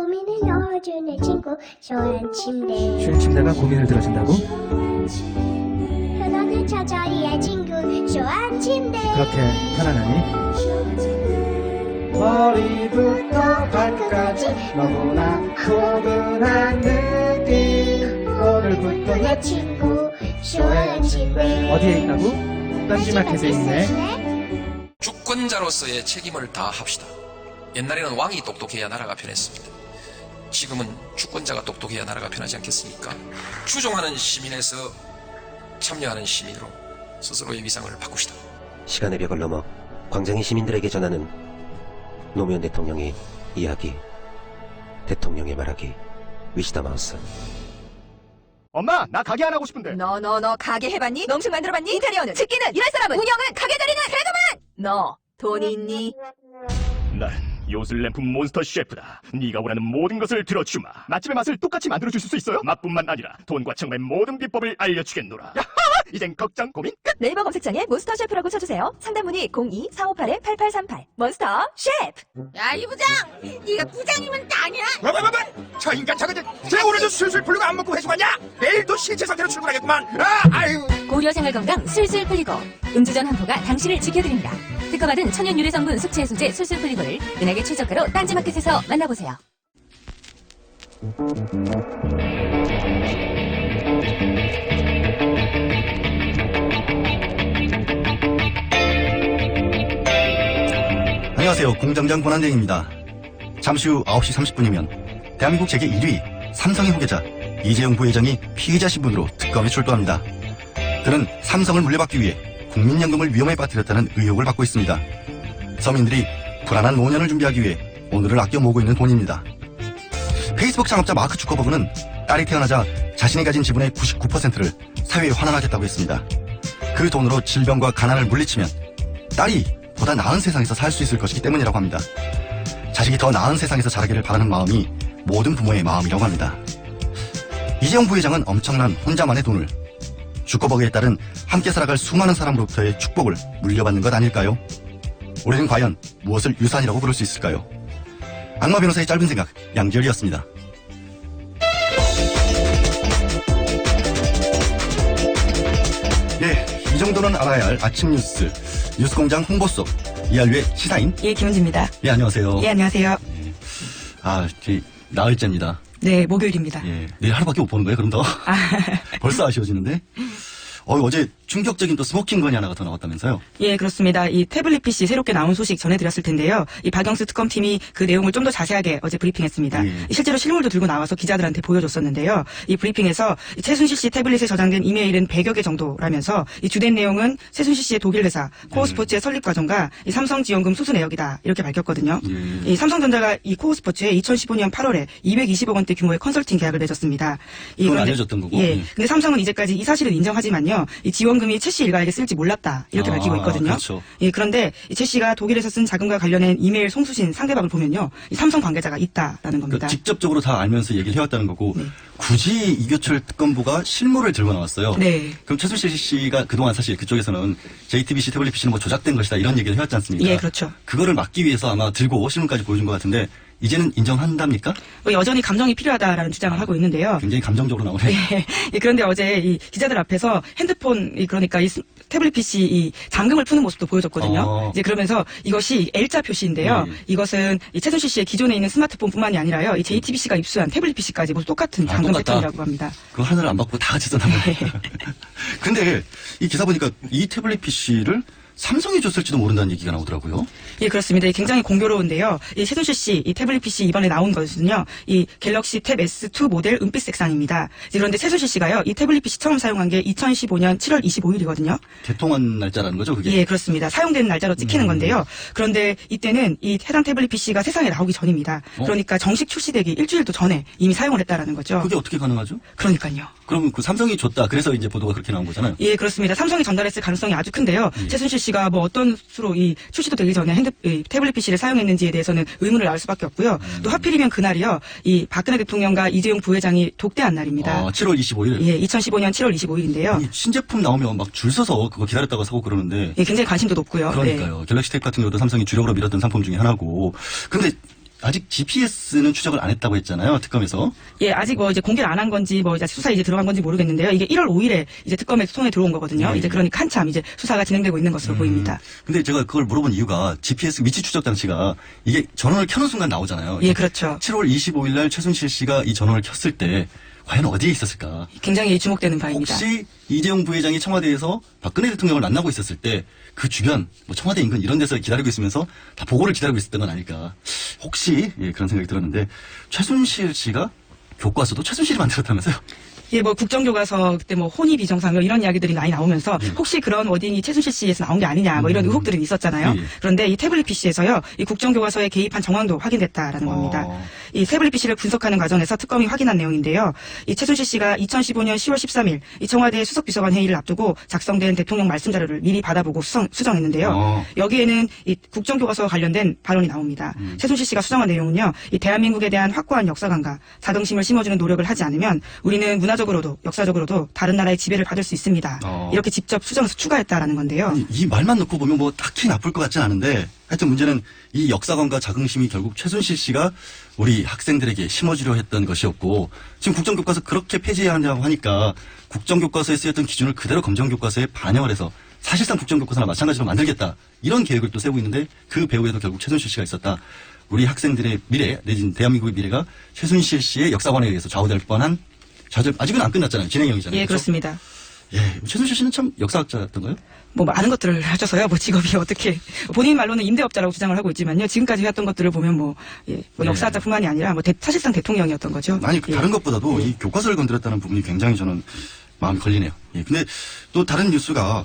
고민을 넣어주는 친구 쇼한 침대. 쉬운 침대가 고민을 들어준다고? 편안한 저자리의 친구 쇼한 침대. 그렇게 편안하니? 머리부터 발끝까지 너무나 포근한 느낌. 오늘부터 내 친구 쇼한 침대. 어디에 있다고? 딴지마켓에 있네. 주권자로서의 책임을 다합시다. 옛날에는 왕이 똑똑해야 나라가 편했습니다. 지금은 주권자가 똑똑해야 나라가 편하지 않겠습니까? 추종하는 시민에서 참여하는 시민으로 스스로의 위상을 바꾸시다. 시간의 벽을 넘어 광장의 시민들에게 전하는 노무현 대통령의 이야기, 대통령의 말하기, 위시다 마우스. 엄마, 나 가게 안 하고 싶은데. 너 가게 해봤니? 음식 만들어봤니? 인테리어는? 집기는? 일할 사람은? 운영은? 가게 자리는? 그래도만! 너 돈 있니? 난 요술램프 몬스터 셰프다. 네가 원하는 모든 것을 들어주마. 맛집의 맛을 똑같이 만들어줄 수 있어요? 맛뿐만 아니라 돈과 청의 모든 비법을 알려주겠노라. 야하! 이젠 걱정 고민 끝! 네이버 검색창에 몬스터 셰프라고 쳐주세요. 상담 문의 02-458-8838 몬스터 셰프. 야, 이 부장! 네가 부장이면 땅이야! 저 인간 저거들 제 오늘도 술술 풀리고 안 먹고 회수하냐? 내일도 신체 상태로 출근하겠구만. 아유. 고려 생활 건강 술술 풀리고 음주전 한포가 당신을 지켜드립니다. 특허받은 천연 유래 성분 숙취 해소제 술술 풀리고를 은하계 최저가로 딴지마켓에서 만나보세요. 안녕하세요. 공장장 권한대행입니다. 잠시 후 9시 30분이면 대한민국 재계 1위 삼성의 후계자 이재용 부회장이 피해자 신분으로 특검에 출두합니다. 그는 삼성을 물려받기 위해 국민연금을 위험에 빠뜨렸다는 의혹을 받고 있습니다. 서민들이 불안한 노년을 준비하기 위해 오늘을 아껴 모으고 있는 돈입니다. 페이스북 창업자 마크 주커버그는 딸이 태어나자 자신이 가진 지분의 99%를 사회에 환원하겠다고 했습니다. 그 돈으로 질병과 가난을 물리치면 딸이 보다 나은 세상에서 살 수 있을 것이기 때문이라고 합니다. 자식이 더 나은 세상에서 자라기를 바라는 마음이 모든 부모의 마음이라고 합니다. 이재용 부회장은 엄청난 혼자만의 돈을 주커버그에 따른 함께 살아갈 수많은 사람으로부터의 축복을 물려받는 것 아닐까요? 우리는 과연 무엇을 유산이라고 부를 수 있을까요? 악마 변호사의 짧은 생각, 양지열이었습니다. 네, 이 정도는 알아야 할 아침 뉴스, 뉴스공장 홍보소, 이한류의 시사인. 예, 김은지입니다. 예, 안녕하세요. 예, 안녕하세요. 예. 나흘째입니다. 네, 목요일입니다. 예, 내일 하루밖에 못 보는 거예요, 그럼 더? 아. 벌써 아쉬워지는데? 어제 충격적인 또 스모킹 건이 하나가 더 나왔다면서요? 예, 그렇습니다. 이 태블릿 PC 새롭게 나온 소식 전해드렸을 텐데요. 이 박영수 특검팀이 그 내용을 좀 더 자세하게 어제 브리핑했습니다. 예. 실제로 실물도 들고 나와서 기자들한테 보여줬었는데요. 이 브리핑에서 이 최순실 씨 태블릿에 저장된 이메일은 100여 개 정도라면서 이 주된 내용은 최순실 씨의 독일 회사 코어스포츠의 설립 과정과 이 삼성 지원금 수수 내역이다 이렇게 밝혔거든요. 예. 이 삼성전자가 이 코어스포츠에 2015년 8월에 220억 원대 규모의 컨설팅 계약을 맺었습니다. 그건 알려졌던 거고. 예. 근데 삼성은 이제까지 이 사실을 인정하지만요. 이 지원금이 최 씨 일가에게 쓸지 몰랐다 이렇게 밝히고 있거든요. 그렇죠. 예, 그런데 이 최 씨가 독일에서 쓴 자금과 관련된 이메일 송수신 상대방을 보면요, 이 삼성 관계자가 있다라는 겁니다. 그러니까 직접적으로 다 알면서 얘기를 해왔다는 거고 네. 굳이 이교철 특검부가 실물을 들고 나왔어요. 네. 그럼 최순실 씨가 그동안 사실 그쪽에서는 JTBC 태블릿 PC는 뭐 조작된 것이다 이런 얘기를 해왔지 않습니까? 예, 그렇죠. 그거를 막기 위해서 아마 들고 실물까지 보여준 것 같은데 이제는 인정한답니까? 여전히 감정이 필요하다라는 주장을 하고 있는데요. 굉장히 감정적으로 나오네. 예, 그런데 어제 이 기자들 앞에서 핸드폰, 그러니까 이 태블릿 PC 이 잠금을 푸는 모습도 보여줬거든요. 이제 그러면서 이것이 L자 표시인데요. 네. 이것은 이 최순실 씨의 기존에 있는 스마트폰뿐만이 아니라요. 이 JTBC가 입수한 태블릿 PC까지 모두 똑같은 잠금 똑같다. 패턴이라고 합니다. 그거 하나를 안 받고 다 같이 썼나 보네. 근데 이 기사 보니까 이 태블릿 PC를 삼성이 줬을지도 모른다는 얘기가 나오더라고요. 예, 그렇습니다. 굉장히 공교로운데요. 이 최순실 씨, 이 태블릿 PC 이번에 나온 것은요, 이 갤럭시 탭 S2 모델 은빛 색상입니다. 그런데 최순실 씨가요, 이 태블릿 PC 처음 사용한 게 2015년 7월 25일이거든요. 개통한 날짜라는 거죠, 그게? 예, 그렇습니다. 사용된 날짜로 찍히는 건데요. 그런데 이때는 이 해당 태블릿 PC가 세상에 나오기 전입니다. 그러니까 정식 출시되기 일주일도 전에 이미 사용을 했다는 거죠. 그게 어떻게 가능하죠? 그러니까요. 그럼 그 삼성이 줬다. 그래서 이제 보도가 그렇게 나온 거잖아요. 예, 그렇습니다. 삼성이 전달했을 가능성이 아주 큰데요. 최순실 씨가 뭐 어떤 수로 이 출시도 되기 전에 태블릿 PC를 사용했는지에 대해서는 의문을 낳을 수밖에 없고요. 또 하필이면 그날이요, 이 박근혜 대통령과 이재용 부회장이 독대한 날입니다. 7월 25일. 예, 2015년 7월 25일인데요. 아니, 신제품 나오면 막 줄 서서 그거 기다렸다가 사고 그러는데. 예, 굉장히 관심도 높고요. 그러니까요. 네. 갤럭시 탭 같은 경우도 삼성이 주력으로 밀었던 상품 중에 하나고. 근데 아직 GPS는 추적을 안 했다고 했잖아요, 특검에서. 예, 아직 뭐 이제 공개를 안 한 건지 뭐 이제 수사에 이제 들어간 건지 모르겠는데요. 이게 1월 5일에 이제 특검에 손에 들어온 거거든요. 네. 이제 그러니까 한참 이제 수사가 진행되고 있는 것으로 보입니다. 근데 제가 그걸 물어본 이유가 GPS 위치 추적 장치가 이게 전원을 켜는 순간 나오잖아요. 예, 그렇죠. 7월 25일 날 최순실 씨가 이 전원을 켰을 때 과연 어디에 있었을까? 굉장히 주목되는 바입니다. 혹시 이재용 부회장이 청와대에서 박근혜 대통령을 만나고 있었을 때 그 주변, 뭐 청와대 인근 이런 데서 기다리고 있으면서 다 보고를 기다리고 있었던 건 아닐까? 혹시 예, 그런 생각이 들었는데 최순실 씨가 교과서도 최순실이 만들었다면서요? 예, 뭐 국정교과서 그때 뭐 혼이 비정상 뭐 이런 이야기들이 많이 나오면서 혹시 그런 워딩이 최순실 씨에서 나온 게 아니냐 뭐 이런 의혹들은 있었잖아요. 예. 그런데 이 태블릿 PC에서요, 이 국정교과서에 개입한 정황도 확인됐다라는 겁니다. 이 태블릿 PC를 분석하는 과정에서 특검이 확인한 내용인데요. 이 최순실 씨가 2015년 10월 13일 이 청와대 수석비서관 회의를 앞두고 작성된 대통령 말씀 자료를 미리 받아보고 수정했는데요. 여기에는 이 국정교과서와 관련된 발언이 나옵니다. 최순실 씨가 수정한 내용은요, 이 대한민국에 대한 확고한 역사관과 자긍심을 심어주는 노력을 하지 않으면 우리는 문화적으로도 역사적으로도 다른 나라의 지배를 받을 수 있습니다. 이렇게 직접 수정해서 추가했다라는 건데요. 이 말만 놓고 보면 뭐 딱히 나쁠 것 같진 않은데 하여튼 문제는 이 역사관과 자긍심이 결국 최순실 씨가 우리 학생들에게 심어주려 했던 것이었고 지금 국정교과서 그렇게 폐지해야 한다고 하니까 국정교과서에 쓰였던 기준을 그대로 검정교과서에 반영을 해서 사실상 국정교과서나 마찬가지로 만들겠다 이런 계획을 또 세우고 있는데 그 배후에도 결국 최순실 씨가 있었다. 우리 학생들의 미래 내지는 대한민국의 미래가 최순실 씨의 역사관에 의해서 좌우될 뻔한 아직은 안 끝났잖아요. 진행형이잖아요. 예, 그렇죠? 그렇습니다. 예, 최순실 씨는 참 역사학자였던가요? 뭐 많은 것들을 하셔서요. 뭐 직업이 어떻게 본인 말로는 임대업자라고 주장을 하고 있지만요. 지금까지 해왔던 것들을 보면 뭐, 예, 뭐 역사학자뿐만이 아니라 뭐 사실상 대통령이었던 거죠. 아니 예. 다른 것보다도 이 교과서를 건드렸다는 부분이 굉장히 저는 마음이 걸리네요. 예, 근데 또 다른 뉴스가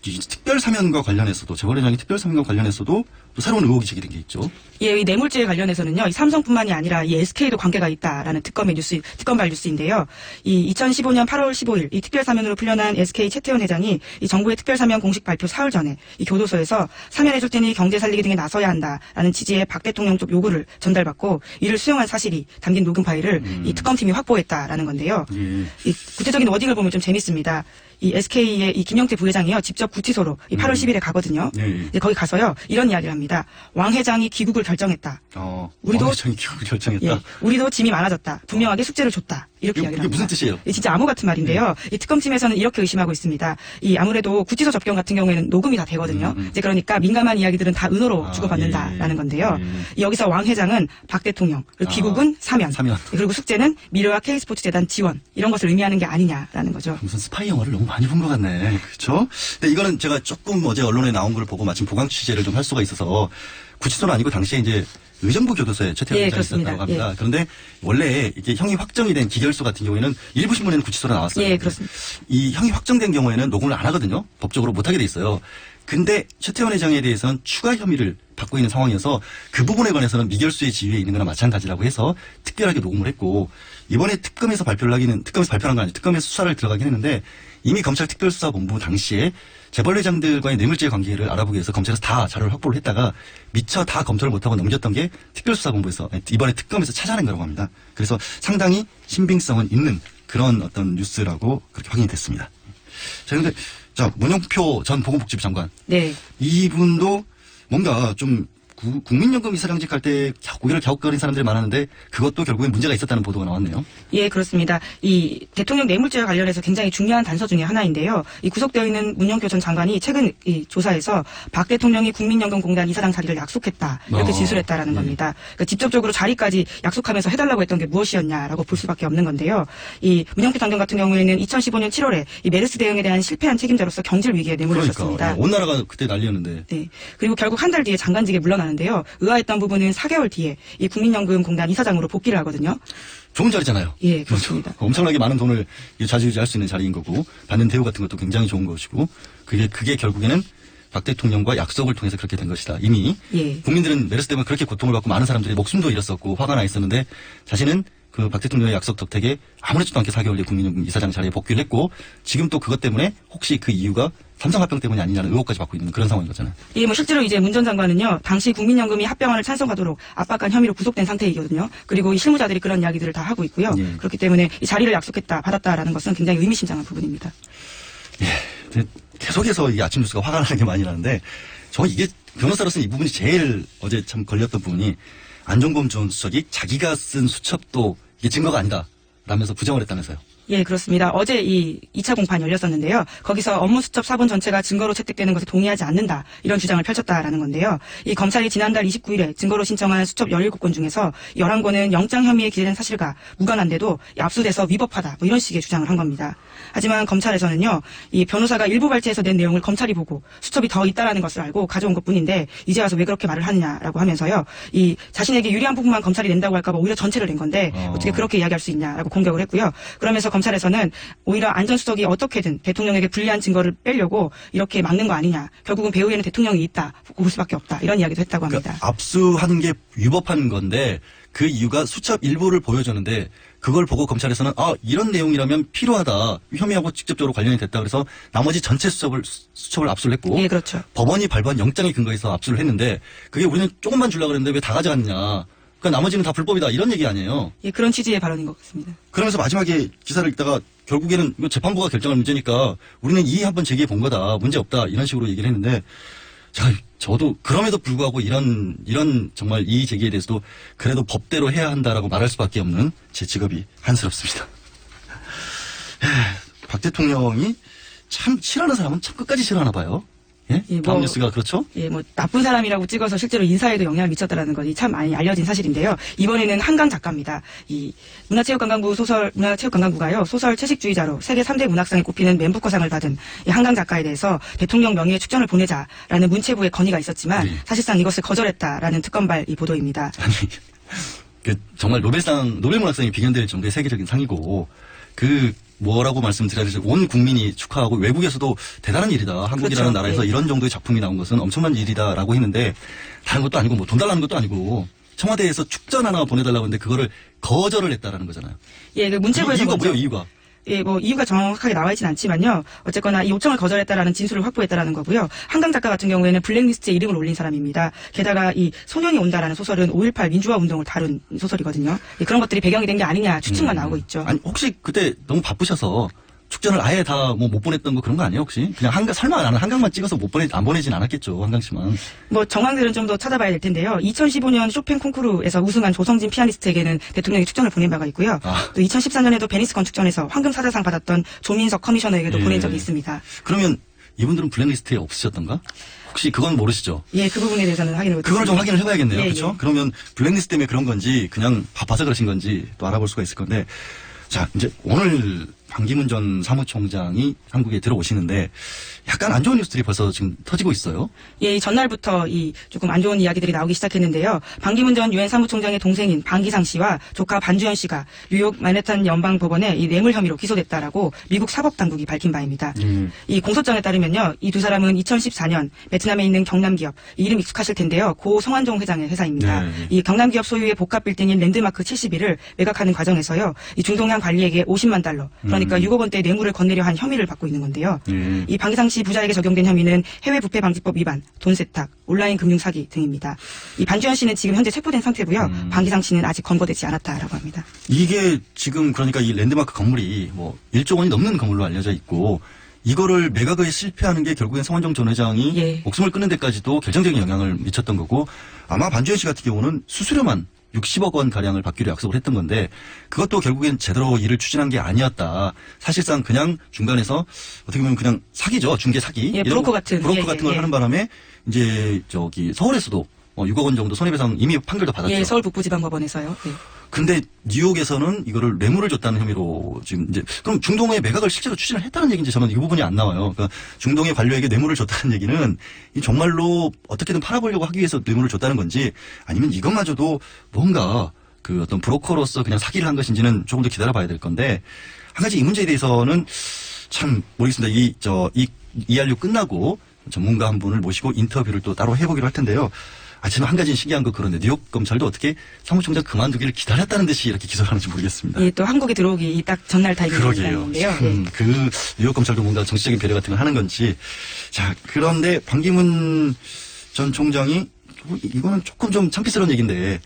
이 특별사면과 관련해서도 재벌회장이 특별사면과 관련해서도 또 새로운 의혹이 제기된 게 있죠. 예, 이 뇌물죄에 관련해서는요, 이 삼성뿐만이 아니라 이 SK도 관계가 있다라는 특검발 뉴스인데요. 이 2015년 8월 15일 이 특별사면으로 풀려난 SK 최태원 회장이 이 정부의 특별사면 공식 발표 사흘 전에 이 교도소에서 사면해줄 테니 경제 살리기 등에 나서야 한다라는 취지의 박 대통령 쪽 요구를 전달받고 이를 수용한 사실이 담긴 녹음 파일을 이 특검팀이 확보했다라는 건데요. 이 구체적인 워딩을 보면 좀 재밌습니다. 이 SK의 이 김영태 부회장이요, 직접 구치소로 이 8월 10일에 가거든요. 이제 거기 가서요, 이런 이야기를 합니다. 왕 회장이 귀국을 결정했다. 우리도 왕 회장이 귀국을 결정했다. 예, 우리도 짐이 많아졌다. 분명하게 숙제를 줬다. 이렇게 이야기를 이게 합니다. 무슨 뜻이에요? 이 진짜 암호 같은 말인데요. 이 특검팀에서는 이렇게 의심하고 있습니다. 이 아무래도 구치소 접견 같은 경우에는 녹음이 다 되거든요. 이제 그러니까 민감한 이야기들은 다 은어로 주고받는다라는 건데요. 이 여기서 왕 회장은 박 대통령, 그리고 귀국은 사면, 그리고 숙제는 미래와 K스포츠재단 지원 이런 것을 의미하는 게 아니냐라는 거죠. 무슨 스파이 영화를 너무 많이 본 것 같네. 그렇죠? 근데 이거는 제가 조금 어제 언론에 나온 걸 보고 마침 보강 취재를 좀 할 수가 있어서 구치소는 아니고 당시에 이제 의정부 교도소에 최태원 회장이 있었다고 합니다. 그런데 원래 이게 형이 확정이 된 기결소 같은 경우에는 일부 신문에는 구치소로 나왔어요. 예, 그렇습니다. 이 형이 확정된 경우에는 녹음을 안 하거든요. 법적으로 못 하게 돼 있어요. 근데 최태원 회장에 대해서는 추가 혐의를 받고 있는 상황이어서 그 부분에 관해서는 미결수의 지위에 있는 거나 마찬가지라고 해서 특별하게 녹음을 했고 이번에 특검에서 발표를 하기는 특검에서 발표한 건 아니고 특검에서 수사를 들어가긴 했는데 이미 검찰 특별수사본부 당시에 재벌 회장들과의 뇌물죄 관계를 알아보기 위해서 검찰에서 다 자료를 확보를 했다가 미처 다 검토를 못하고 넘겼던 게 특별수사본부에서 이번에 특검에서 찾아낸 거라고 합니다. 그래서 상당히 신빙성은 있는 그런 어떤 뉴스라고 그렇게 확인이 됐습니다. 자, 근데 자, 문영표 전 보건복지부 장관. 네. 이분도 뭔가 좀 국민연금 이사장직 할 때 고개를 갸웃거린 사람들이 많았는데 그것도 결국엔 문제가 있었다는 보도가 나왔네요. 예, 그렇습니다. 이 대통령 뇌물죄와 관련해서 굉장히 중요한 단서 중에 하나인데요. 이 구속되어 있는 문영표 전 장관이 최근 이 조사에서 박 대통령이 국민연금공단 이사장 자리를 약속했다 이렇게 진술했다라는 겁니다. 그러니까 직접적으로 자리까지 약속하면서 해달라고 했던 게 무엇이었냐라고 볼 수밖에 없는 건데요. 이 문영표 장관 같은 경우에는 2015년 7월에 이 메르스 대응에 대한 실패한 책임자로서 경질 위기에 내몰렸습니다. 온 나라가 그때 난리였는데. 네. 그리고 결국 한 달 뒤에 장관직에 물러나는데요. 의아했던 부분은 4개월 뒤에 이 국민연금공단 이사장으로 복귀를 하거든요. 좋은 자리잖아요. 예, 그렇습니다. 엄청나게 많은 돈을 좌지우지할 수 있는 자리인 거고 받는 대우 같은 것도 굉장히 좋은 것이고 그게 결국에는 박 대통령과 약속을 통해서 그렇게 된 것이다. 이미 국민들은 메르스 때문에 그렇게 고통을 받고 많은 사람들이 목숨도 잃었었고 화가 나 있었는데 자신은 그 박 대통령의 약속 덕택에 아무렇지도 않게 4개월 뒤에 국민연금 이사장 자리에 복귀를 했고 지금 또 그것 때문에 혹시 그 이유가 삼성 합병 때문이 아니냐는 의혹까지 받고 있는 그런 상황인 거잖아요. 예, 뭐 실제로 이제 문 전 장관은요, 당시 국민연금이 합병안을 찬성하도록 압박한 혐의로 구속된 상태이거든요. 그리고 이 실무자들이 그런 이야기들을 다 하고 있고요. 그렇기 때문에 이 자리를 약속했다, 받았다라는 것은 굉장히 의미심장한 부분입니다. 예, 계속해서 이 아침 뉴스가 화가 나는 게 많이 나는데 저 이게 변호사로서 이 부분이 제일 어제 참 걸렸던 부분이 안종범 전 수석이 자기가 쓴 수첩도 이게 증거가 아니다 라면서 부정을 했다면서요. 예, 그렇습니다. 어제 이 2차 공판이 열렸었는데요. 거기서 업무 수첩 사본 전체가 증거로 채택되는 것에 동의하지 않는다. 이런 주장을 펼쳤다라는 건데요. 이 검찰이 지난달 29일에 증거로 신청한 수첩 17건 중에서 11건은 영장 혐의에 기재된 사실과 무관한데도 압수돼서 위법하다. 뭐 이런 식의 주장을 한 겁니다. 하지만 검찰에서는요. 이 변호사가 일부 발췌해서 낸 내용을 검찰이 보고 수첩이 더 있다라는 것을 알고 가져온 것뿐인데 이제 와서 왜 그렇게 말을 하느냐라고 하면서요. 이 자신에게 유리한 부분만 검찰이 낸다고 할까 봐 오히려 전체를 낸 건데 어떻게 그렇게 이야기할 수 있냐라고 공격을 했고요. 그러면서 검찰에서는 오히려 안 전 수석이 어떻게든 대통령에게 불리한 증거를 빼려고 이렇게 막는 거 아니냐. 결국은 배후에는 대통령이 있다. 볼 수밖에 없다. 이런 이야기도 했다고 합니다. 그러니까 압수하는 게 위법한 건데 그 이유가 수첩 일부를 보여줬는데 그걸 보고 검찰에서는 이런 내용이라면 필요하다. 혐의하고 직접적으로 관련이 됐다. 그래서 나머지 전체 수첩을 압수를 했고 예, 그렇죠. 법원이 발부한 영장에 근거해서 압수를 했는데 그게 우리는 조금만 주려고 그랬는데 왜 다 가져갔냐. 그러니까 나머지는 다 불법이다. 이런 얘기 아니에요. 예, 그런 취지의 발언인 것 같습니다. 그러면서 마지막에 기사를 읽다가 결국에는 이거 재판부가 결정할 문제니까 우리는 이의 한번 제기해 본 거다. 문제 없다. 이런 식으로 얘기를 했는데 저도 그럼에도 불구하고 이런 정말 이의 제기에 대해서도 그래도 법대로 해야 한다라고 말할 수밖에 없는 제 직업이 한스럽습니다. 박 대통령이 참 싫어하는 사람은 참 끝까지 싫어하나 봐요. 예? 예, 다음 뉴스가 그렇죠? 예, 나쁜 사람이라고 찍어서 실제로 인사에도 영향을 미쳤다라는 것이 참 많이 알려진 사실인데요. 이번에는 한강 작가입니다. 이 문화체육관광부가요, 소설 채식주의자로 세계 3대 문학상에 꼽히는 맨부커상을 받은 이 한강 작가에 대해서 대통령 명의의 축전을 보내자라는 문체부의 건의가 있었지만 네. 사실상 이것을 거절했다라는 특검발 이 보도입니다. 아니, 정말 노벨문학상이 비견될 정도의 세계적인 상이고, 뭐라고 말씀드려야 되죠? 온 국민이 축하하고 외국에서도 대단한 일이다. 한국이라는 그렇죠. 나라에서 네. 이런 정도의 작품이 나온 것은 엄청난 일이다라고 했는데 다른 것도 아니고 돈 달라는 것도 아니고 청와대에서 축전 하나 보내달라고 했는데 그거를 거절을 했다라는 거잖아요. 예, 문체부에서 이유가 먼저 뭐예요? 이유가? 예, 이유가 정확하게 나와 있진 않지만요. 어쨌거나 이 요청을 거절했다라는 진술을 확보했다라는 거고요. 한강 작가 같은 경우에는 블랙리스트에 이름을 올린 사람입니다. 게다가 이 소년이 온다라는 소설은 5.18 민주화 운동을 다룬 소설이거든요. 예, 그런 것들이 배경이 된 게 아니냐 추측만 나오고 있죠. 아니, 혹시 그때 너무 바쁘셔서 축전을 아예 다 못 보냈던 거 그런 거 아니에요, 혹시? 그냥 설마 나는 한강만 찍어서 안 보내진 않았겠죠, 한강씨만. 정황들은 좀 더 찾아봐야 될 텐데요. 2015년 쇼팽 콩쿠르에서 우승한 조성진 피아니스트에게는 대통령이 축전을 보낸 바가 있고요. 또 2014년에도 베니스건 축전에서 황금 사자상 받았던 조민석 커미셔너에게도 보낸 적이 있습니다. 그러면 이분들은 블랙리스트에 없으셨던가? 혹시 그건 모르시죠? 예, 그 부분에 대해서는 확인을 못했습니다. 그걸 좀 확인을 해봐야겠네요. 예, 그렇죠? 예. 그러면 블랙리스트 때문에 그런 건지 그냥 바빠서 그러신 건지 또 알아볼 수가 있을 건데 자, 이제 오늘 반기문 전 사무총장이 한국에 들어오시는데 약간 안 좋은 뉴스들이 벌써 지금 터지고 있어요. 예, 이 전날부터 조금 안 좋은 이야기들이 나오기 시작했는데요. 반기문 전 유엔 사무총장의 동생인 방기상 씨와 조카 반주현 씨가 뉴욕 맨해튼 연방법원에 이 뇌물 혐의로 기소됐다라고 미국 사법당국이 밝힌 바입니다. 이 공소장에 따르면요. 이 두 사람은 2014년 베트남에 있는 경남기업, 이름 익숙하실 텐데요. 고 성환종 회장의 회사입니다. 네. 이 경남기업 소유의 복합 빌딩인 랜드마크 71을 매각하는 과정에서요. 이 중동향 관리에게 50만 달러, 그러니까 6억 원대 뇌물을 건네려 한 혐의를 받고 있는 건데요. 이 방기상 씨 부자에게 적용된 혐의는 해외 부패 방지법 위반, 돈 세탁, 온라인 금융 사기 등입니다. 이 반주현 씨는 지금 현재 체포된 상태고요. 방기상 씨는 아직 검거되지 않았다라고 합니다. 이게 지금 그러니까 이 랜드마크 건물이 1조 원이 넘는 건물로 알려져 있고 이거를 매각에 실패하는 게 결국엔 성환종 전 회장이 예. 목숨을 끊는 데까지도 결정적인 영향을 미쳤던 거고 아마 반주현 씨 같은 경우는 수수료만 60억 원 가량을 받기로 약속을 했던 건데 그것도 결국엔 제대로 일을 추진한 게 아니었다. 사실상 그냥 중간에서 어떻게 보면 그냥 사기죠. 중개 사기. 예, 브로커 같은. 브로커 예, 같은 예, 걸 예. 하는 바람에 이제 서울에서도 6억 원 정도 손해배상 이미 판결도 받았죠. 예, 서울 북부지방법원에서요. 예. 근데 뉴욕에서는 이거를 뇌물을 줬다는 혐의로 지금 이제 그럼 중동의 매각을 실제로 추진을 했다는 얘기인지 저는 이 부분이 안 나와요. 그러니까 중동의 관료에게 뇌물을 줬다는 얘기는 이 정말로 어떻게든 팔아보려고 하기 위해서 뇌물을 줬다는 건지 아니면 이것마저도 뭔가 어떤 브로커로서 그냥 사기를 한 것인지는 조금 더 기다려봐야 될 건데 한 가지 이 문제에 대해서는 참 모르겠습니다. 이 ERU 끝나고 전문가 한 분을 모시고 인터뷰를 또 따로 해보기로 할 텐데요. 하지만 한 가지 신기한 거 그런데 뉴욕 검찰도 어떻게 사무총장 그만두기를 기다렸다는 듯이 이렇게 기소를 하는지 모르겠습니다. 예, 또 한국에 들어오기 딱 전날 그러게요. 타이밍인데요. 그 뉴욕 검찰도 뭔가 정치적인 배려 같은 걸 하는 건지. 자, 그런데 반기문 전 총장이 이거는 조금 좀 창피스러운 얘기인데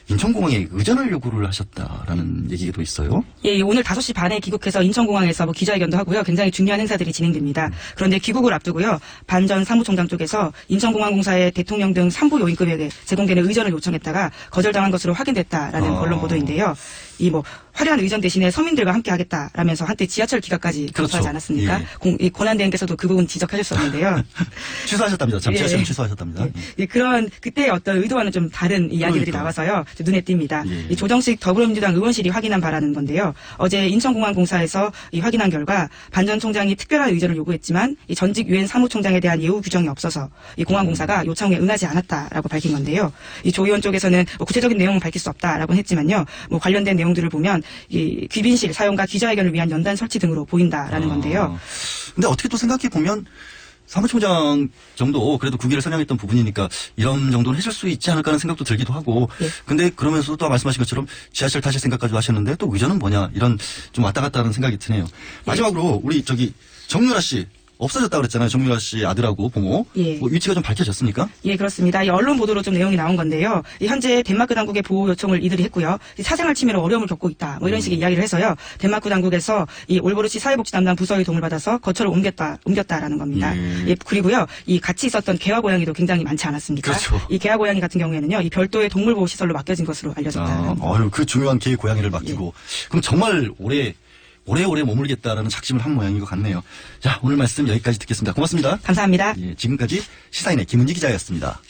인천공항에 의전을 요구를 하셨다라는 얘기도 있어요. 예, 오늘 5시 반에 귀국해서 인천공항에서 뭐 기자회견도 하고요. 굉장히 중요한 행사들이 진행됩니다. 그런데 귀국을 앞두고요. 반 전 사무총장 쪽에서 인천공항공사의 대통령 등 3부 요인급에게 제공되는 의전을 요청했다가 거절당한 것으로 확인됐다라는 언론 보도인데요. 이 뭐 화려한 의전 대신에 서민들과 함께 하겠다라면서 한때 지하철 기가까지 그렇죠. 거부하지 않았습니까? 이 권한대행께서도 그 부분 지적하셨었는데요. 취소하셨답니다. 잠시하시면 취소하셨답니다. 예, 그런 그때의 어떤 의도와는 좀 다른 이야기들이 나와서요. 눈에 띕니다. 이 조정식 더불어민주당 의원실이 확인한 바라는 건데요. 어제 인천공항공사에서 이 확인한 결과 반 전 총장이 특별한 의전을 요구했지만 이 전직 유엔 사무총장에 대한 예우 규정이 없어서 이 공항공사가 요청에 응하지 않았다라고 밝힌 건데요. 이 조 의원 쪽에서는 뭐 구체적인 내용은 밝힐 수 없다라고 했지만요. 뭐 관련된 내용들을 보면 이 귀빈실 사용과 기자회견을 위한 연단 설치 등으로 보인다라는 건데요. 근데 어떻게 또 생각해 보면 사무총장 정도 그래도 국위를 선양했던 부분이니까 이런 정도는 해줄 수 있지 않을까 하는 생각도 들기도 하고. 근데 그러면서도 또 말씀하신 것처럼 지하철 타실 생각까지 하셨는데 또 의전은 뭐냐 이런 좀 왔다 갔다 하는 생각이 드네요. 마지막으로 우리 정유라 씨 없어졌다 그랬잖아요. 정유라 씨 아들하고 부모. 뭐 위치가 좀 밝혀졌습니까? 예, 그렇습니다. 이 언론 보도로 좀 내용이 나온 건데요. 현재 덴마크 당국의 보호 요청을 이들이 했고요. 이 사생활 침해로 어려움을 겪고 있다. 뭐 이런 식의 이야기를 해서요. 덴마크 당국에서 이 올보르시 사회복지 담당 부서의 도움을 받아서 거처를 옮겼다라는 겁니다. 예, 그리고요. 이 같이 있었던 개화 고양이도 굉장히 많지 않았습니까? 그렇죠. 이 개화 고양이 같은 경우에는요. 이 별도의 동물보호 시설로 맡겨진 것으로 알려졌다. 그 중요한 개 고양이를 맡기고. 그럼 정말 오래오래 머물겠다라는 작심을 한 모양인 것 같네요. 자, 오늘 말씀 여기까지 듣겠습니다. 고맙습니다. 감사합니다. 예, 지금까지 시사인의 김은지 기자였습니다.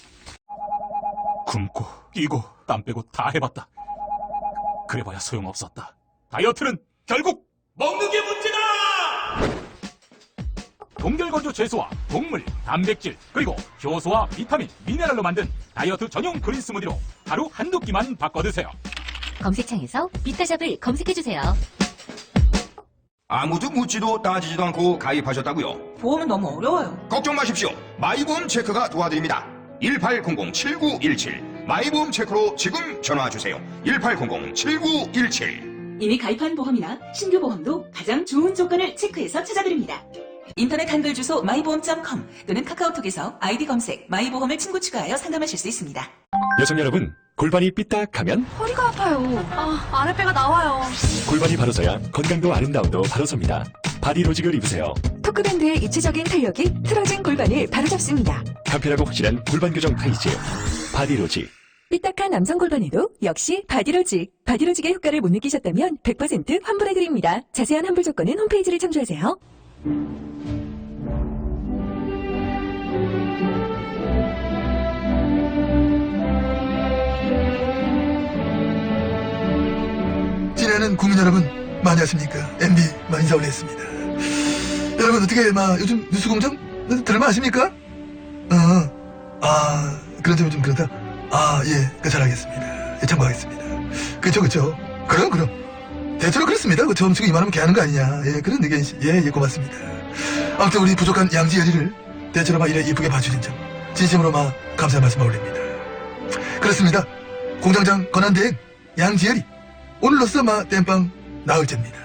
굶고 뛰고 땀 빼고 다 해봤다. 그래봐야 소용없었다. 다이어트는 결국 먹는 게 문제다! 동결건조 채소와 곡물, 단백질, 그리고 효소와 비타민, 미네랄로 만든 다이어트 전용 그린 스무디로 하루 한두 끼만 바꿔 드세요. 검색창에서 비타샵을 검색해주세요. 아무도 묻지도 따지지도 않고 가입하셨다고요? 보험은 너무 어려워요. 걱정 마십시오. 마이보험 체크가 도와드립니다. 1800-7917 마이보험 체크로 지금 전화주세요. 1800-7917 이미 가입한 보험이나 신규 보험도 가장 좋은 조건을 체크해서 찾아드립니다. 인터넷 한글 주소 마이보험.com 또는 카카오톡에서 아이디 검색 마이보험을 친구 추가하여 상담하실 수 있습니다. 여성 여러분, 골반이 삐딱하면 허리가 아파요. 아랫배가 나와요. 골반이 바로 서야 건강도 아름다움도 바로 섭니다. 바디로직을 입으세요. 토크밴드의 입체적인 탄력이 틀어진 골반을 바로잡습니다. 간편하고 확실한 골반 교정 타이즈 바디로직. 삐딱한 남성 골반에도 역시 바디로직. 바디로직의 효과를 못 느끼셨다면 100% 환불해드립니다. 자세한 환불 조건은 홈페이지를 참조하세요. 지내는 국민 여러분 많이 하십니까? MB 인사 올렸습니다. 여러분 어떻게 요즘 뉴스공장 들을만 하십니까? 그런 점이 좀 그렇다. 예, 잘하겠습니다. 예, 참고하겠습니다. 그쵸. 그럼. 대체로 그렇습니다. 그 점수가 이만하면 개하는 거 아니냐. 예, 그런 의견, 예, 고맙습니다. 아무튼 우리 부족한 양지열이를 대체로 이래 이쁘게 봐주신 점, 진심으로 감사의 말씀 올립니다. 그렇습니다. 공장장 권한대행 양지열이 오늘로써 땜빵 나흘째입니다.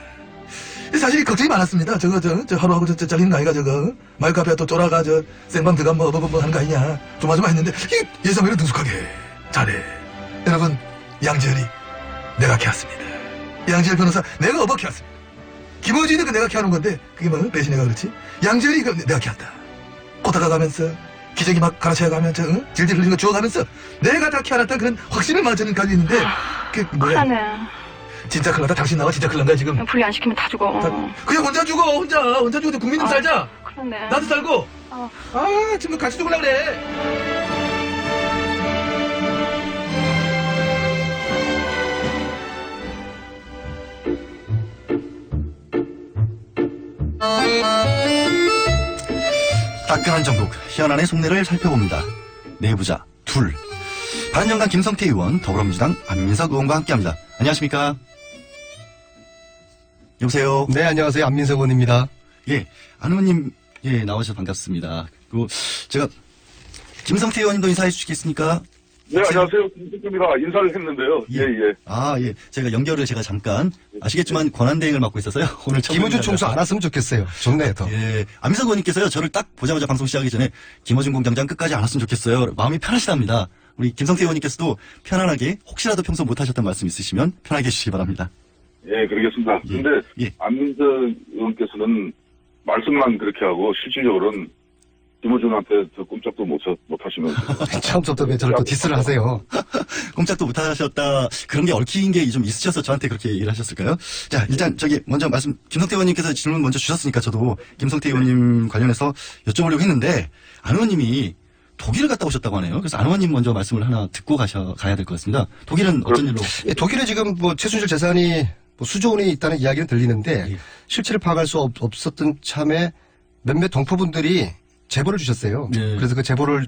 사실 걱정이 많았습니다. 저 하루하고 잘리는 거 아이가 마이크 앞에 또 쫄아가 생방 들어가 하는 거 아니냐. 조마조마했는데 예상외로 능숙하게 잘해. 여러분 양지열이 내가 캐왔습니다. 양지열 변호사 내가 어버캐왔습니다. 김어준이 내가 캐하는 건데 그게 배신해가 그렇지. 양지열이 내가 캐왔다. 코다가 가면서 기저귀 갈아채가면서 질질 흘리는 거 주워가면서 내가 다 캐안았다는 그런 확신을 저는 가지고 있는데 그게 뭐야. 큰일 나네. 진짜 큰일 났다. 당신 나와 진짜 큰일 난 거야 지금. 분리 안 시키면 다 죽어. 그냥 혼자 죽어. 혼자 죽어도 국민 좀 살자. 그렇네. 나도 살고. 지금 같이 죽으려고 그래. 따끈한 전국 현안의 속내를 살펴봅니다. 내부자 둘. 바른정당 김성태 의원, 더불어민주당 안민석 의원과 함께합니다. 안녕하십니까? 여보세요? 네, 안녕하세요. 안민석 의원입니다. 예, 안 의원님, 예, 나오셔서 반갑습니다. 그리고 제가 김성태 의원님도 인사해 주시겠습니까? 네, 안녕하세요. 김성태입니다. 인사를 했는데요. 예. 제가 연결을 잠깐 아시겠지만 권한대행을 맡고 있어서요. 오늘 김어준 총수 안 왔으면 좋겠어요. 좋네요, 더. 예, 안민석 의원님께서요, 저를 딱 보자마자 방송 시작하기 전에 김어준 공장장 끝까지 안 왔으면 좋겠어요. 마음이 편하시답니다. 우리 김성태 의원님께서도 편안하게 혹시라도 평소 못하셨던 말씀 있으시면 편하게 해주시기 바랍니다. 예, 그러겠습니다. 근데 안민석 의원께서는 말씀만 그렇게 하고 실질적으로는 김어준한테 저 꼼짝도 못 하시면서 처음부터 왜 저를 또 디스를 하세요? 꼼짝도 못 하셨다. 그런 게 얽힌 게 좀 있으셔서 저한테 그렇게 얘기를 하셨을까요? 자, 일단 저기 먼저 김성태 의원님께서 질문 먼저 주셨으니까 저도 김성태 의원님 관련해서 여쭤보려고 했는데 안 의원님이 독일을 갔다 오셨다고 하네요. 그래서 안 의원님 먼저 말씀을 하나 듣고 가야 될 것 같습니다. 독일은 어떤 일로? 예, 독일에 지금 뭐 최순실 재산이 뭐 수조 원이 있다는 이야기는 들리는데 실체를 파악할 수 없었던 참에 몇몇 동포분들이 제보를 주셨어요. 그래서 그 제보를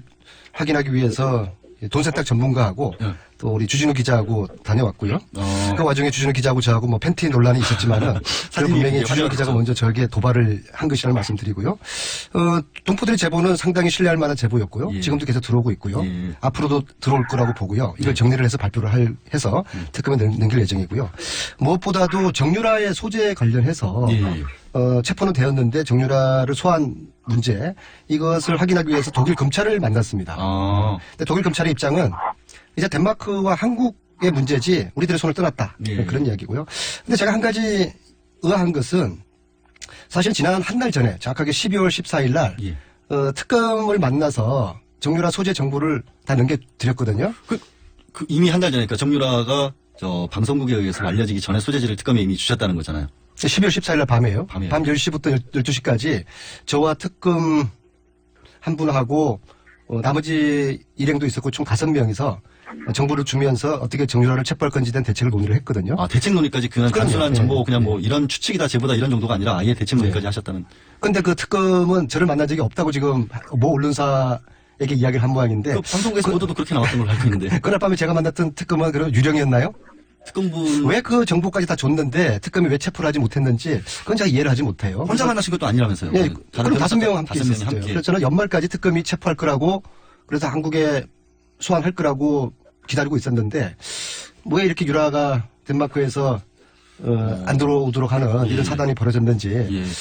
확인하기 위해서 돈 세탁 전문가하고 또 우리 주진우 기자하고 다녀왔고요. 그 와중에 주진우 기자하고 저하고 뭐 팬티 논란이 있었지만은 분명히 주진우 기자가 먼저 저에게 도발을 한 것이라는 말씀드리고요. 동포들의 제보는 상당히 신뢰할 만한 제보였고요. 지금도 계속 들어오고 있고요. 앞으로도 들어올 거라고 보고요. 이걸 정리를 해서 발표를 해서 특검에 넘길 예정이고요. 무엇보다도 정유라의 소재에 관련해서 체포는 되었는데 정유라를 소환 문제 이것을 확인하기 위해서 독일 검찰을 만났습니다. 근데 독일 검찰의 입장은 이제 덴마크와 한국의 문제지 우리들의 손을 떠났다. 그런 이야기고요. 근데 제가 한 가지 의아한 것은 사실 지난 한 달 전에 정확하게 12월 14일 날 특검을 만나서 정유라 소재 정보를 다 넘겨드렸거든요. 이미 한 달 전에, 그러니까 정유라가 방송국에 의해서 알려지기 전에 소재지를 특검에 이미 주셨다는 거잖아요. 12월 14일 날 밤에요. 밤 10시부터 12시까지 저와 특검 한 분하고 나머지 일행도 있었고 총 5명이서 정보를 주면서 어떻게 정유라를 체포할 건지에 대한 대책을 논의를 했거든요. 대책 논의까지 그냥 단순한 정보 그냥 뭐 이런 추측이다 제보다 이런 정도가 아니라 아예 대책 논의까지 하셨다는. 근데 그 특검은 저를 만난 적이 없다고 지금 모 언론사에게 이야기를 한 모양인데. 방송국에서 보도도 그렇게 나왔던 걸로 알고 있는데. 그날 밤에 제가 만났던 특검은 그럼 유령이었나요? 특검분 왜 그 정보까지 다 줬는데 특검이 왜 체포를 하지 못했는지 그건 제가 이해를 하지 못해요. 혼자 만나신 것도 아니라면서요? 예, 그럼 5명 함께 있었어요. 그래서 저는 연말까지 특검이 체포할 거라고 그래서 한국에 소환할 거라고 기다리고 있었는데 왜 이렇게 유라가 덴마크에서 안 들어오도록 하는 이런 사단이 벌어졌는지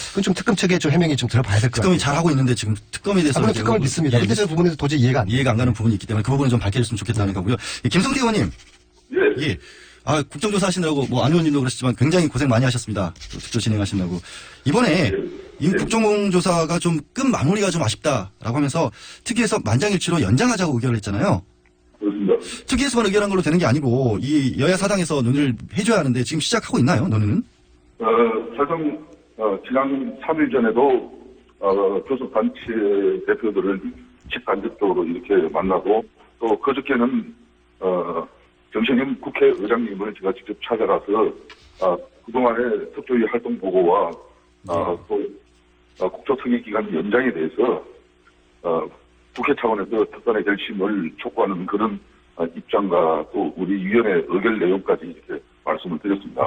그건 좀 특검 측에 좀 해명이 좀 들어봐야 될 것 같아요. 특검이 잘하고 있는데 지금 특검에 대해서 물론 특검을 믿습니다. 근데 저 부분에서 도저히 이해가 안 가는 부분이 있기 때문에 그 부분을 좀 밝혀줬으면 좋겠다는 거고요. 김성태 의원님. 예. 국정조사 하시느라고 안 의원님도 그러시지만 굉장히 고생 많이 하셨습니다. 특조 진행하시느라고. 이번에 국정조사가 좀 끝 마무리가 좀 아쉽다라고 하면서 특위에서 만장일치로 연장하자고 의결을 했잖아요. 특위에서만 의결한 걸로 되는 게 아니고 이 여야 사당에서 논의를 해줘야 하는데 지금 시작하고 있나요? 논의는? 사실 지난 3일 전에도 교섭단체 대표들을 직간접적으로 이렇게 만나고 또 그저께는 정신임 국회의장님을 제가 직접 찾아가서 그동안의 특조위 활동 보고와 또 국토특위 기간 연장에 대해서 국회 차원에서 특단의 결심을 촉구하는 그런 입장과 또 우리 위원회 의결 내용까지 이렇게 말씀을 드렸습니다.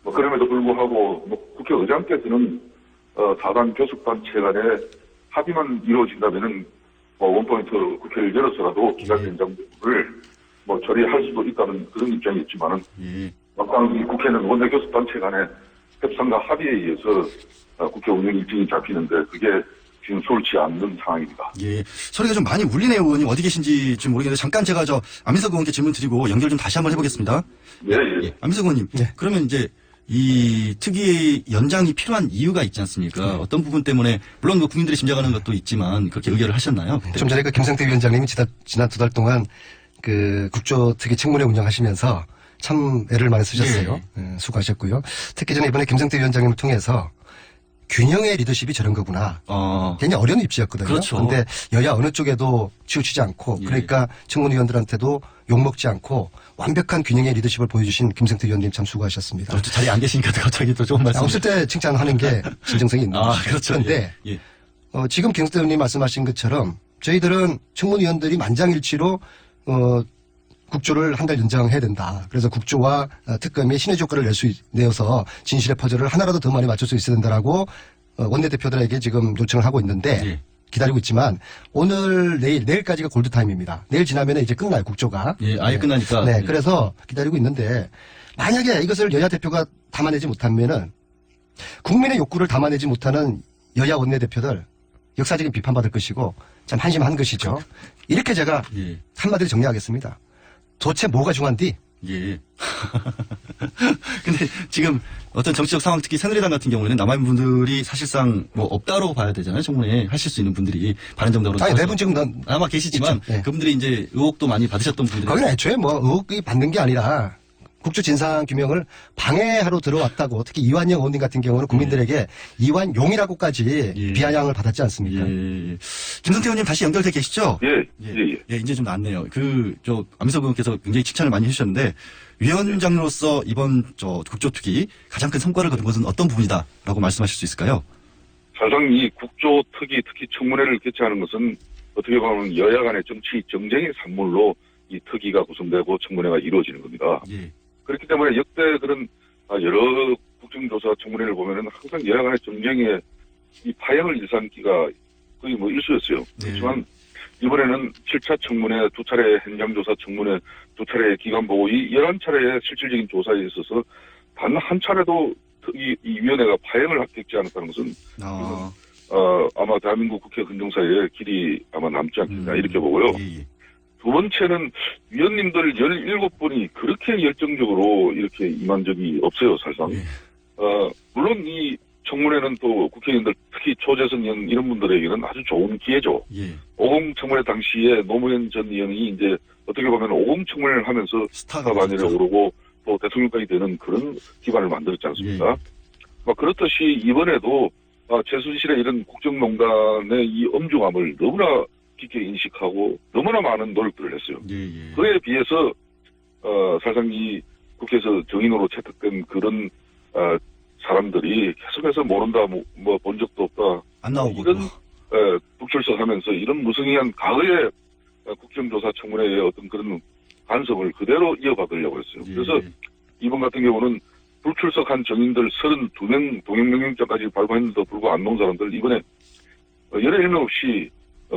그럼에도 불구하고 국회의장께서는 4당 교섭단체 간의 합의만 이루어진다면은 원포인트 국회를 열어서라도 기간 연장을 처리할 수도 있다는 그런 입장이었지만은 막상 이 국회는 원내 교섭단체 간의 협상과 합의에 의해서 국회 운영 일정이 잡히는데 그게 지금 수월치 않는 상황입니다. 소리가 좀 많이 울리네요, 의원님. 어디 계신지 좀 모르겠는데 잠깐 제가 안민석 의원께 질문 드리고 연결 좀 다시 한번 해보겠습니다. 안민석 의원님. 그러면 이제 이 특위의 연장이 필요한 이유가 있지 않습니까? 어떤 부분 때문에 물론 국민들이 짐작하는 것도 있지만 그렇게 의결을 하셨나요? 좀 전에 김성태 위원장님이 지난 2달 동안 국조특위 청문회 운영하시면서 참 애를 많이 쓰셨어요. 수고하셨고요. 특히 저는 이번에 김성태 위원장님을 통해서 균형의 리더십이 저런 거구나. 굉장히 어려운 입지였거든요. 그런데 여야 어느 쪽에도 치우치지 않고 그러니까 청문위원들한테도 욕먹지 않고 완벽한 균형의 리더십을 보여주신 김성태 위원님 참 수고하셨습니다. 자리에 안 계시니까 갑자기 또 조금 말씀. 없을 때 칭찬하는 게 진정성이 있는 거죠. 그렇죠. 그런데 지금 김성태 위원님 말씀하신 것처럼 저희들은 청문위원들이 만장일치로 국조를 한 달 연장해야 된다. 그래서 국조와 특검이 신의 효과를 내어서 진실의 퍼즐을 하나라도 더 많이 맞출 수 있어야 된다라고 원내대표들에게 지금 요청을 하고 있는데 기다리고 있지만 오늘 내일까지가 골드타임입니다. 내일 지나면 이제 끝나요, 국조가. 아예 끝나니까. 그래서 기다리고 있는데 만약에 이것을 여야 대표가 담아내지 못하면은 국민의 욕구를 담아내지 못하는 여야 원내대표들 역사적인 비판받을 것이고 참 한심한 것이죠. 이렇게 제가 예. 한마디로 정리하겠습니다. 도대체 뭐가 중요한디? 예. 근데 지금 어떤 정치적 상황, 특히 새누리당 같은 경우에는 남아있는 분들이 사실상 뭐 없다고 봐야 되잖아요. 청문회 하실 수 있는 분들이 바른정당으로. 아니, 네 분 지금 아마 계시지만 있죠. 예. 그분들이 이제 의혹도 많이 받으셨던 분들이. 거기는 애초에 뭐 의혹이 받는 게 아니라 국주 진상규명을 방해하러 들어왔다고 특히 이완영 의원님 같은 경우는 국민들에게 이완용이라고까지 비아냥을 받았지 않습니까? 예. 김성태 의원님 다시 연결돼 계시죠? 예. 이제 좀 낫네요. 안민석 의원께서 굉장히 칭찬을 많이 해주셨는데, 위원장으로서 이번 국조특위 가장 큰 성과를 거둔 것은 어떤 부분이다라고 말씀하실 수 있을까요? 사실상 이 국조특위, 특히 청문회를 개최하는 것은 어떻게 보면 여야 간의 정치 정쟁의 산물로 이 특위가 구성되고 청문회가 이루어지는 겁니다. 예. 그렇기 때문에 역대 그런 여러 국정조사 청문회를 보면은 항상 여야 간의 정쟁에 이 파행을 일삼기가 거의 뭐 일수였어요. 그렇지만 이번에는 7차 청문회, 2차례 현장조사 청문회, 2차례 기관보고 이 11차례의 실질적인 조사에 있어서 단 한 차례도 이 위원회가 파행을 겪지 않았다는 것은 아마 대한민국 국회 헌정사에 길이 아마 남지 않겠나 이렇게 보고요. 두 번째는 위원님들 17분이 그렇게 열정적으로 이렇게 임한 적이 없어요, 사실상. 물론 이 청문회는 또 국회의원들, 특히 초재선 의원 이런 분들에게는 아주 좋은 기회죠. 50 청문회 당시에 노무현 전 의원이 이제 어떻게 보면 50 청문회를 하면서 스타 반열에 오르고 또 대통령까지 되는 그런 기반을 만들었지 않습니까? 그렇듯이 이번에도 최순실의 이런 국정농단의 이 엄중함을 너무나 깊게 인식하고 너무나 많은 노력들을 했어요. 그에 비해서 사실상 이 국회에서 정인으로 채택된 그런 사람들이 계속해서 모른다, 뭐 본 적도 없다. 안 나오고. 이런 북출석하면서 이런 무성의한 과거의 국정조사 청문회의 어떤 그런 간섭을 그대로 이어받으려고 했어요. 그래서 이번 같은 경우는 불출석한 정인들 32명 동행명령장까지 발부했는데도 불구하고 안 나온 사람들 이번에 여러 일명 없이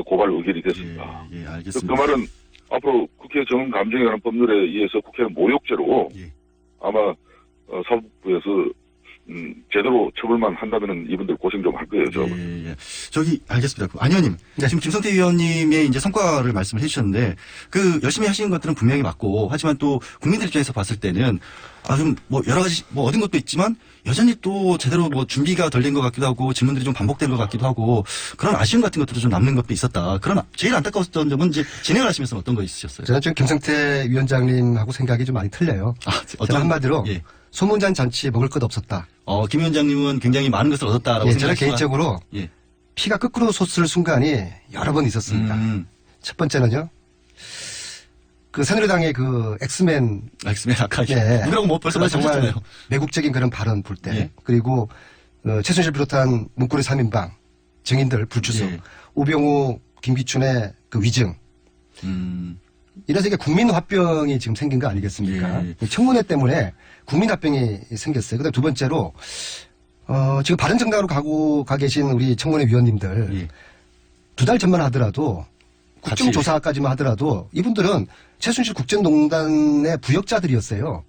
고발 의결이 됐습니다. 알겠습니다. 그 말은 앞으로 국회 정은 감정에 관한 법률에 의해서 국회는 모욕죄로 아마 사법부에서 제대로 처벌만 한다면은 이분들 고생 좀 할 거예요. 알겠습니다. 안 의원님, 지금 김성태 의원님의 이제 성과를 말씀을 해주셨는데, 열심히 하시는 것들은 분명히 맞고, 하지만 또 국민들 입장에서 봤을 때는, 좀 여러 가지, 얻은 것도 있지만, 여전히 또 제대로 준비가 덜 된 것 같기도 하고, 질문들이 좀 반복된 것 같기도 하고, 그런 아쉬움 같은 것들도 좀 남는 것도 있었다. 그런 제일 안타까웠던 점은 이제 진행을 하시면서 어떤 거 있으셨어요? 저는 지금 김성태 위원장님하고 생각이 좀 많이 틀려요. 저는 한마디로, 소문잔 잔치에 먹을 것 없었다. 김 위원장님은 굉장히 많은 것을 얻었다라고 저는 개인적으로 피가 거꾸로 솟을 순간이 여러 번 있었습니다. 첫 번째는요. 새누리당의 엑스맨 아까 누구라고 뭐 벌써 말씀하셨잖아요. 정말 매국적인 그런 발언 볼 때, 그리고 최순실 비롯한 문고리 3인방 증인들 불출석, 우병우, 김기춘의 위증. 이래서 이게 국민화병이 지금 생긴 거 아니겠습니까? 청문회 때문에 국민화병이 생겼어요. 그다음 두 번째로 지금 바른정당으로 가 계신 우리 청문회 위원님들 2달 전만 하더라도 국정조사까지만 하더라도 이분들은 최순실 국정농단의 부역자들이었어요.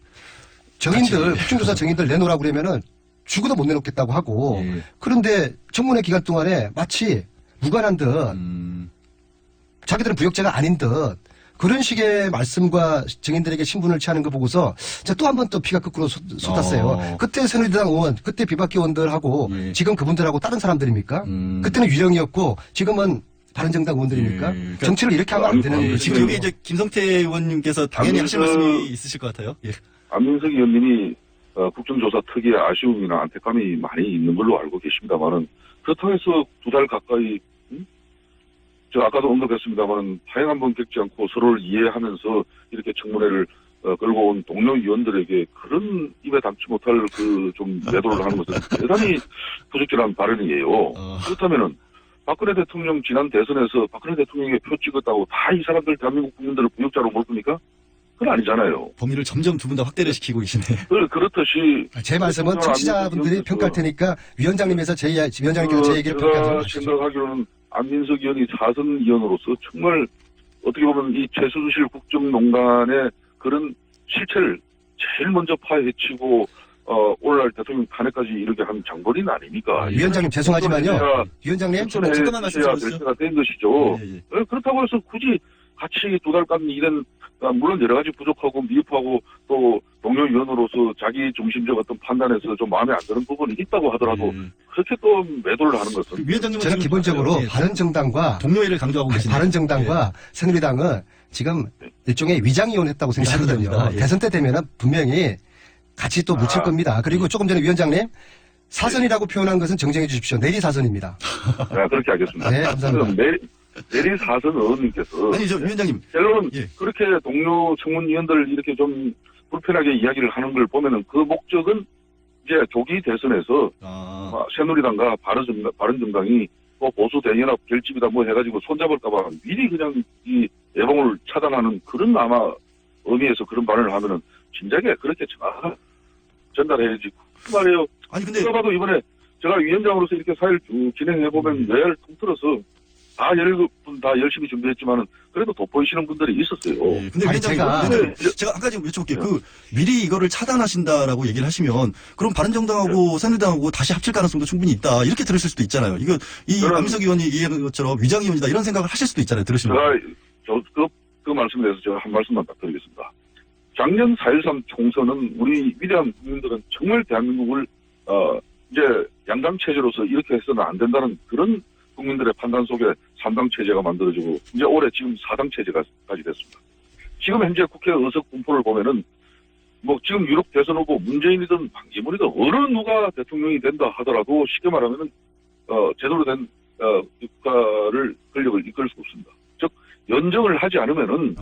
국정조사 정인들 내놓으라고 그러면은 죽어도 못 내놓겠다고 하고 그런데 청문회 기간 동안에 마치 무관한 듯 자기들은 부역자가 아닌 듯 그런 식의 말씀과 증인들에게 신분을 취하는 거 보고서 제가 또 한 번 또 피가 거꾸로 쏟았어요. 그때 새누리당 의원, 그때 비박계 의원들하고 지금 그분들하고 다른 사람들입니까? 그때는 유령이었고 지금은 바른정당 의원들입니까? 정치를 이렇게 하면 안 되는 거죠. 지금 여기 이제 김성태 의원님께서 당연히 하실 말씀이 있으실 것 같아요. 안민석 의원님이 국정조사 특유의 아쉬움이나 안타까움이 많이 있는 걸로 알고 계십니다만은 그렇다고 해서 2달 가까이 제가 아까도 언급했습니다만 파행 한번 겪지 않고 서로를 이해하면서 이렇게 청문회를 끌고 온 동료 위원들에게 그런 입에 담지 못할 좀 매도를 하는 것은 대단히 부적절한 발언이에요. 그렇다면은 박근혜 대통령 지난 대선에서 박근혜 대통령에게 표 찍었다고 다 이 사람들 대한민국 국민들을 부역자로 볼 겁니까? 그건 아니잖아요. 범위를 점점 두 분 다 확대를 시키고 계시네요. 그렇듯이 제 말씀은 청취자분들이 평가할 테니까 위원장님께서 제 얘기를 평가하세요. 제가 생각하기로는 안민석 의원이 사선 의원으로서 정말 어떻게 보면 이 최순실 국정농단의 그런 실체를 제일 먼저 파헤치고 오늘날 대통령 탄핵까지 이렇게 한 장본인 아닙니까? 위원장님 죄송하지만요. 위원장님 잠깐만 말씀해 주세요. 될 때가 된 것이죠. 그렇다고 해서 굳이 같이 2달간 일은 물론 여러 가지 부족하고 미흡하고 또 동료 위원으로서 자기 중심적 어떤 판단에서 좀 마음에 안 드는 부분이 있다고 하더라도 그렇게 또 매도를 하는 것은 위원장님은 저는 기본적으로 바른정당과 동료애를 강조하고 계시네요. 바른정당과 새누리당은 지금 일종의 위장이혼했다고 생각하거든요. 대선 때 되면은 분명히 같이 또 묻힐 겁니다. 그리고 조금 전에 위원장님 사선이라고 표현한 것은 정정해 주십시오. 내리사선입니다. 그렇게 하겠습니다. 네, 감사합니다. 내리사선 의원님께서 아니 저 위원장님 결론은 그렇게 동료 청문위원들 이렇게 좀 불편하게 이야기를 하는 걸 보면은 그 목적은 이제 조기 대선에서 새누리당과 바른정당이 뭐 보수 대연합 결집이다 뭐 해가지고 손잡을까봐 미리 그냥 이 예봉을 차단하는 그런 아마 의미에서 그런 발언을 하면은 진작에 그렇게 정확하게 전달해야지. 그 말이에요. 아니 근데 그러다도 이번에 제가 위원장으로서 이렇게 사회를 쭉 진행해 보면 뇌를 통틀어서 다 10분 다 열심히 준비했지만은 그래도 돋보이시는 분들이 있었어요. 근데 위원장님 제가 한 가지 여쭤볼게요. 그 미리 이거를 차단하신다라고 얘기를 하시면 그럼 바른정당하고 새누리당하고 다시 합칠 가능성도 충분히 있다. 이렇게 들으실 수도 있잖아요. 이거 이 안민석 의원이 얘기하는 것처럼 위장이혼이다 이런 생각을 하실 수도 있잖아요. 들으시면. 제가 그 말씀에 대해서 제가 한 말씀만 딱 드리겠습니다. 작년 4.13 총선은 우리 위대한 국민들은 정말 대한민국을 이제 양당 체제로서 이렇게 해서는 안 된다는 그런 국민들의 판단 속에 3당 체제가 만들어지고 이제 올해 지금 4당 체제가까지 됐습니다. 지금 현재 국회 의석 분포를 보면은 뭐 지금 유럽 대선 후보 문재인이든 반기문이든 어느 누가 대통령이 된다 하더라도 쉽게 말하면은 제대로 된 국가를 권력을 이끌 수 없습니다. 즉 연정을 하지 않으면은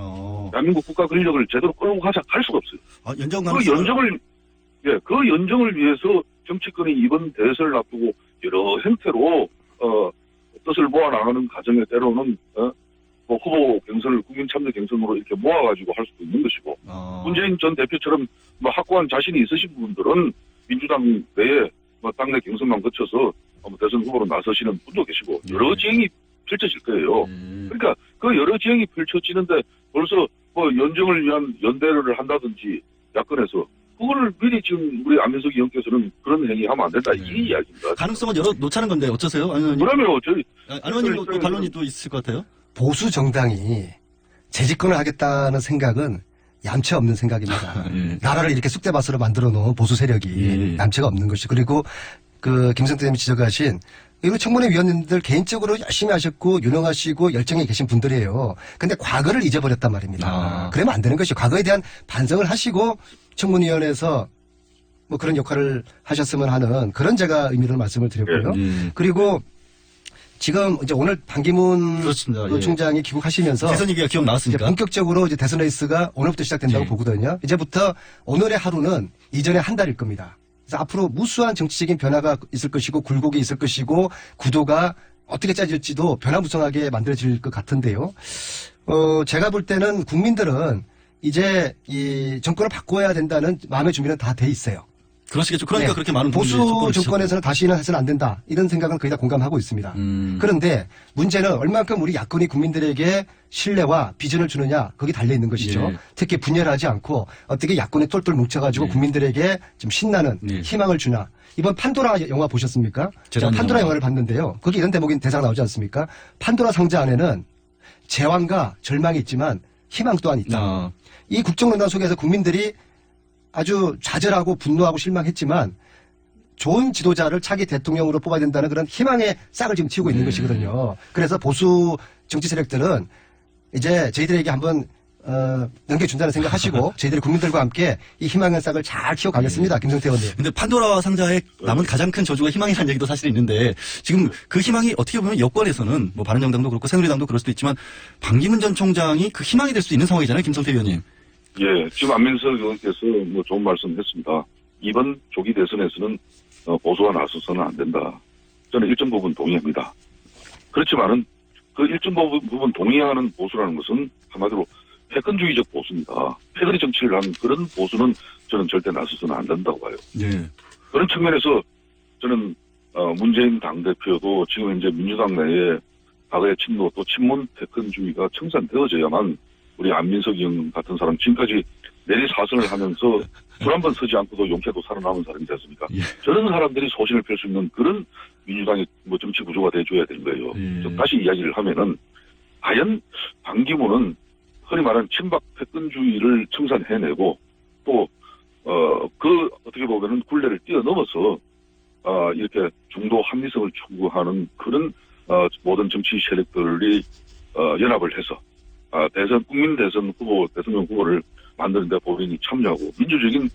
대한민국 국가 권력을 제대로 끌고 갈 수가 없어요. 그 연정을 위해서 정치권이 이번 대선을 앞두고 여러 형태로 뜻을 모아나가는 과정에 때로는 뭐 후보 경선을 국민 참여 경선으로 이렇게 모아가지고 할 수도 있는 것이고 문재인 전 대표처럼 뭐 확고한 자신이 있으신 분들은 민주당 내에 뭐 당내 경선만 거쳐서 대선 후보로 나서시는 분도 계시고 여러 지형이 펼쳐질 거예요. 그러니까 그 여러 지형이 펼쳐지는데 벌써 뭐 연정을 위한 연대를 한다든지 야권에서 그거를 미리 지금 우리 안민석 의원께서는 그런 행위하면 안 된다 이 이야기입니다. 가능성은 열어 놓자는 건데 어쩌세요? 그러면 저희 안 의원님 또 반론이 또 있을 것 같아요. 보수 정당이 재집권을 하겠다는 생각은 얌체 없는 생각입니다. 나라를 이렇게 쑥대밭으로 만들어 놓은 보수 세력이 얌체가 없는 것이. 그리고 그 김성태 님이 지적하신 이거 청문회 위원님들 개인적으로 열심히 하셨고 유능하시고 열정이 계신 분들이에요. 근데 과거를 잊어버렸단 말입니다. 그러면 안 되는 것이 과거에 대한 반성을 하시고 청문위원회에서 뭐 그런 역할을 하셨으면 하는 그런 제가 의미를 말씀을 드렸고요. 그리고 지금 이제 오늘 반기문 총장이 귀국하시면서 대선 얘기가 기억나왔으니까 본격적으로 이제 대선 레이스가 오늘부터 시작된다고 보거든요. 이제부터 오늘의 하루는 이전의 한 달일 겁니다. 그래서 앞으로 무수한 정치적인 변화가 있을 것이고 굴곡이 있을 것이고 구도가 어떻게 짜질지도 변화무쌍하게 만들어질 것 같은데요. 제가 볼 때는 국민들은 이제 이 정권을 바꿔야 된다는 마음의 준비는 다 돼 있어요. 그러시겠죠. 그러니까 그렇게 많은 보수 정권에서는 다시는 해서는 안 된다. 이런 생각은 거의 다 공감하고 있습니다. 그런데 문제는 얼만큼 우리 야권이 국민들에게 신뢰와 비전을 주느냐 거기 달려 있는 것이죠. 특히 분열하지 않고 어떻게 야권에 똘똘 뭉쳐가지고 국민들에게 좀 신나는 희망을 주나. 이번 판도라 영화 보셨습니까? 제가 판도라 영화를 봤는데요. 거기 이런 대목인 대사가 나오지 않습니까? 판도라 상자 안에는 재앙과 절망이 있지만 희망 또한 있다. 이 국정농단 속에서 국민들이 아주 좌절하고 분노하고 실망했지만 좋은 지도자를 차기 대통령으로 뽑아야 된다는 그런 희망의 싹을 지금 틔우고 있는 것이거든요. 그래서 보수 정치 세력들은 이제 저희들에게 한번 넘겨준다는 생각하시고 저희들이 국민들과 함께 이 희망의 싹을 잘 키워가겠습니다. 김성태 의원님. 근데 판도라 상자에 남은 가장 큰 저주가 희망이라는 얘기도 사실 있는데 지금 그 희망이 어떻게 보면 여권에서는 뭐 바른정당도 그렇고 새누리당도 그럴 수도 있지만 반기문 전 총장이 그 희망이 될 수 있는 상황이잖아요. 김성태 의원님. 예, 지금 안민석 의원께서 뭐 좋은 말씀했습니다. 이번 조기 대선에서는 보수가 나서서는 안 된다. 저는 일정 부분 동의합니다. 그렇지만은 그 일정 부분 동의하는 보수라는 것은 한마디로 패권주의적 보수입니다. 패거리 정치를 한 그런 보수는 저는 절대 나서서는 안 된다고 봐요. 그런 측면에서 저는 문재인 당대표도 지금 이제 민주당 내에 과거의 친노 또 친문 패권주의가 청산되어져야만 우리 안민석 의원 같은 사람 지금까지 내리사선을 하면서 불 한 번 서지 않고도 용케도 살아남은 사람이지 않습니까? 저런 사람들이 소신을 펼 수 있는 그런 민주당의 뭐 정치 구조가 돼줘야 되는 거예요. 좀 다시 이야기를 하면은 과연 반기문은 흔히 말하는 친박 패권주의를 청산해내고 또 그 어떻게 보면은 굴레를 뛰어넘어서 이렇게 중도 합리성을 추구하는 그런 모든 정치 세력들이 연합을 해서 국민 대선 후보, 대통령 후보를 만드는데 본인이 참여하고 민주적인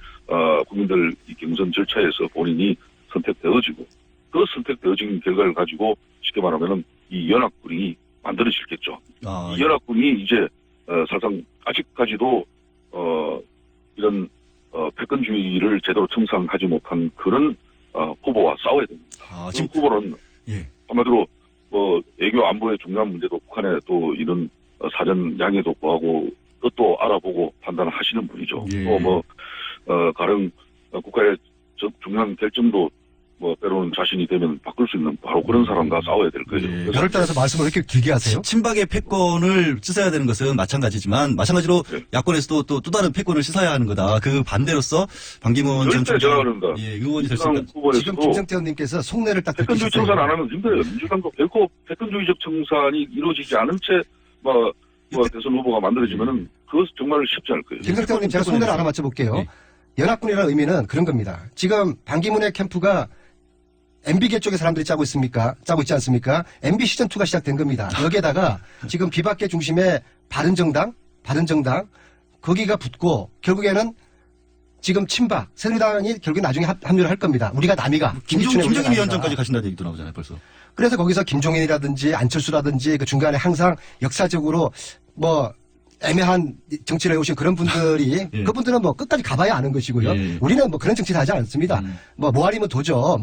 국민들 경선 절차에서 본인이 선택되어지고 그 선택되어진 결과를 가지고 쉽게 말하면은 이 연합군이 만들어지겠죠. 이 연합군이 이제 사실상 아직까지도 이런 패권주의를 제대로 청산하지 못한 그런 후보와 싸워야 됩니다. 지금 후보는 한마디로 뭐 외교 안보의 중요한 문제도 북한의 또 이런 사전 양해도 구하고 뜻도 알아보고 판단하시는 분이죠. 또 뭐 가령 국가의 중요한 결정도 뭐 때로는 자신이 되면 바꿀 수 있는 바로 그런 사람과 싸워야 될 거예요. 그럴 따라서 말씀을 이렇게 길게 하세요? 친박의 패권을 씻어야 되는 것은 마찬가지지만 마찬가지로 야권에서도 또 다른 패권을 씻어야 하는 거다. 그 반대로서 반기문 전 총장 의원이 될 수 있다. 지금 김정태 의원님께서 속내를 딱 패권주의 청산 안 하면 힘들어요. 민주당도 결코 패권주의적 청산이 이루어지지 않은 채 대선 후보가 만들어지면은 그것 정말 쉽지 않을 거예요. 김정태 의원님 제가 속내를 하나 맞춰볼게요. 연합군이라는 의미는 그런 겁니다. 지금 반기문의 캠프가 MB계 쪽의 사람들이 짜고 있지 않습니까? MB 시즌2가 시작된 겁니다. 여기에다가 지금 비박계 중심의 바른정당, 거기가 붙고, 결국에는 지금 친박, 새누리당이 결국에 나중에 합류를 할 겁니다. 우리가 남이가. 김종인 위원장까지 가신다는 얘기도 나오잖아요, 벌써. 그래서 거기서 김종인이라든지 안철수라든지 그 중간에 항상 역사적으로 애매한 정치를 해오신 그런 분들이 그분들은 끝까지 가봐야 아는 것이고요. 우리는 그런 정치를 하지 않습니다. 모아리면 도저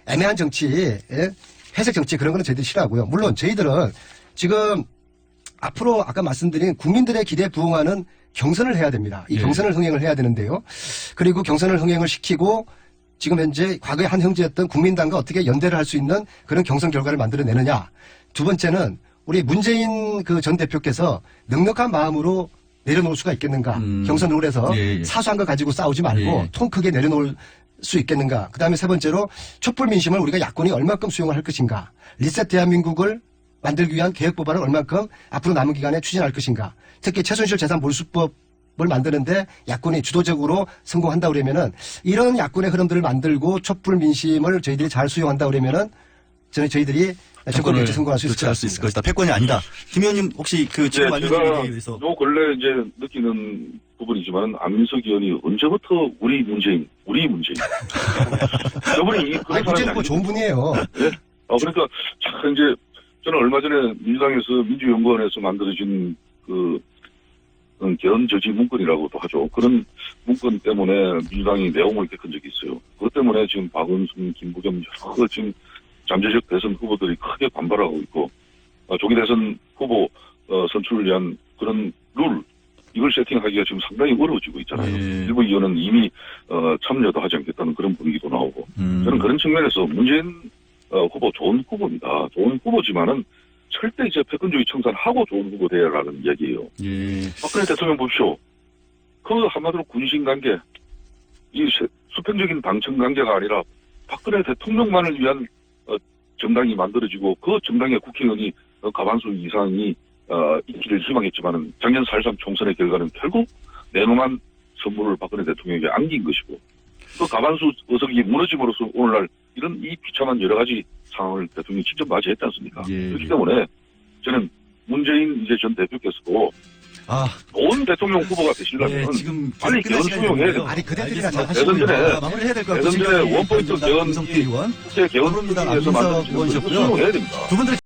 애매한 정치, 회색 정치 그런 거는 저희들이 싫어하고요. 물론 저희들은 지금 앞으로 아까 말씀드린 국민들의 기대에 부응하는 경선을 해야 됩니다. 이 경선을 흥행을 해야 되는데요. 그리고 경선을 흥행을 시키고 지금 현재 과거의 한 형제였던 국민당과 어떻게 연대를 할 수 있는 그런 경선 결과를 만들어내느냐. 두 번째는 우리 문재인 전 대표께서 넉넉한 마음으로 내려놓을 수가 있겠는가. 경선 룰에서 사소한 거 가지고 싸우지 말고 통 크게 내려놓을 수 있겠는가. 그다음에 세 번째로 촛불 민심을 우리가 야권이 얼마큼 수용을 할 것인가. 리셋 대한민국을 만들기 위한 개혁 법안을 얼마큼 앞으로 남은 기간에 추진할 것인가. 특히 최순실 재산 몰수법을 만드는데 야권이 주도적으로 성공한다 그러면은 이런 야권의 흐름들을 만들고 촛불 민심을 저희들이 잘 수용한다 그러면은 저희들이 정권 교체 성공할 수 있을 것이다. 패권이 아니다. 김 의원님 혹시 지금 제가 요 근래 이제 느끼는 부분이지만 안민석 의원이 언제부터 우리 문재인. 저분이 그런 문재인 좋은 분이에요. 네? 그러니까 참 이제 저는 얼마 전에 민주당에서 민주연구원에서 만들어진 견저지 문건이라고도 하죠. 그런 문건 때문에 민주당이 내용을 겪은 적이 있어요. 그것 때문에 지금 박원순, 김부겸 여러 지금 잠재적 대선 후보들이 크게 반발하고 있고 조기 대선 후보 선출을 위한 그런 룰 이걸 세팅하기가 지금 상당히 어려워지고 있잖아요. 일부 의원은 이미 참여도 하지 않겠다는 그런 분위기도 나오고 저는 그런 측면에서 문재인 후보 좋은 후보입니다. 좋은 후보지만은 절대 이제 패권주의 청산하고 좋은 후보 되라는 이야기예요. 박근혜 대통령 보십시오. 그 한마디로 군신 관계, 이 수평적인 당청 관계가 아니라 박근혜 대통령만을 위한 정당이 만들어지고 그 정당의 국회의원이 과반수 이상이 있기를 희망했지만은 작년 4.13 총선의 결과는 결국 내놓은 선물을 박근혜 대통령에게 안긴 것이고 그 과반수 의석이 무너짐으로써 오늘날 이런 이 비참한 여러 가지 상황을 대통령이 직접 맞이했지 않습니까? 그렇기 때문에 저는 문재인 전 대표께서도 좋은 대통령 후보가 되시려면 빨리 개헌 수용해야 됩니다. 아니 그대들이나 잘 대선 전에 마무리해야 될 것 같아요. 대선 전에 원포인트 개헌 국회 개헌 의원 수용해야 됩니다. 두 분들